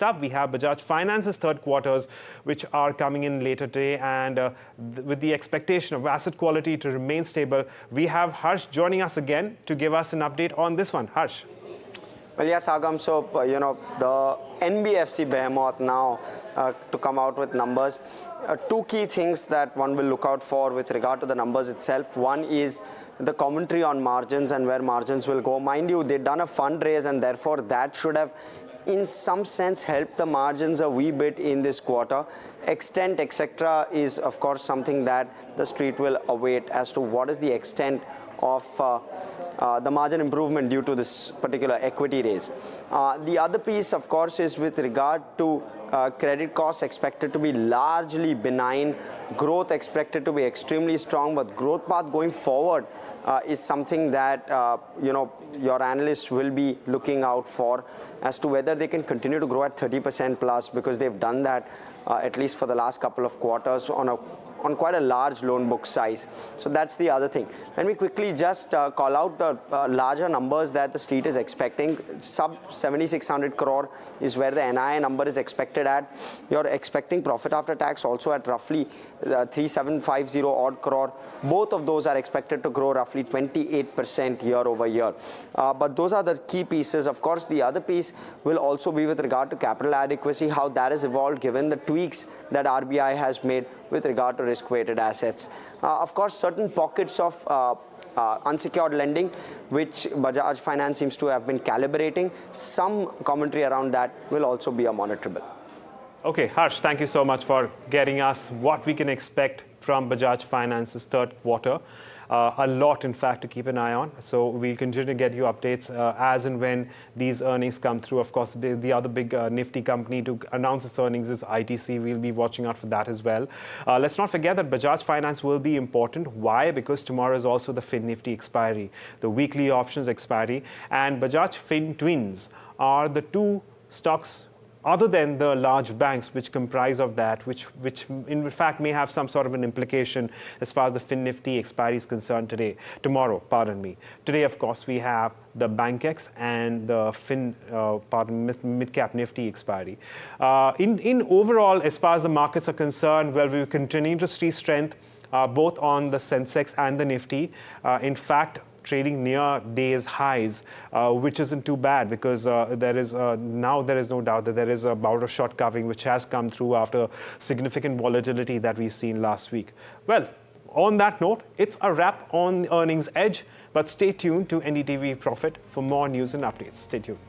Up, we have Bajaj Finance's third quarters, which are coming in later today, and with the expectation of asset quality to remain stable, we have Harsh joining us again to give us an update on this one. Harsh. Well, yes, Agam. So, the NBFC behemoth now to come out with numbers. Two key things that one will look out for with regard to the numbers itself. One is the commentary on margins and where margins will go. Mind you, they've done a fundraise, and therefore that should have in some sense help the margins a wee bit in this quarter. Extent, etc. is of course something that the street will await as to what is the extent of the margin improvement due to this particular equity raise. The other piece of course is with regard to credit costs expected to be largely benign, growth expected to be extremely strong, but growth path going forward is something that your analysts will be looking out for as to whether they can continue to grow at 30% plus, because they've done that at least for the last couple of quarters on quite a large loan book size. So that's the other thing. Let me quickly just call out the larger numbers that the street is expecting. Sub 7,600 crore is where the NII number is expected at. You're expecting profit after tax also at roughly 3,750 odd crore. Both of those are expected to grow roughly 28% year over year. But those are the key pieces. Of course, the other piece will also be with regard to capital adequacy, how that has evolved given the tweaks that RBI has made with regard to risk-weighted assets. Of course, certain pockets of unsecured lending, which Bajaj Finance seems to have been calibrating. Some commentary around that will also be a monitorable. Okay, Harsh, thank you so much for getting us what we can expect from Bajaj Finance's third quarter. A lot, in fact, to keep an eye on. So we'll continue to get you updates as and when these earnings come through. Of course, the other big nifty company to announce its earnings is ITC. We'll be watching out for that as well. Let's not forget that Bajaj Finance will be important. Why? Because tomorrow is also the Fin Nifty expiry, the weekly options expiry. And Bajaj Fin Twins are the two stocks other than the large banks which comprise of that, which in fact may have some sort of an implication as far as the Fin Nifty expiry is concerned tomorrow, pardon me. Today, of course, we have the BankX and the Mid-Cap Nifty expiry. In overall, as far as the markets are concerned, well, we continue to see strength both on the Sensex and the Nifty. In fact, trading near days highs, which isn't too bad, because there is no doubt that there is a bout of short covering which has come through after significant volatility that we've seen last week. Well, on that note, it's a wrap on Earnings Edge, but stay tuned to NDTV Profit for more news and updates. Stay tuned.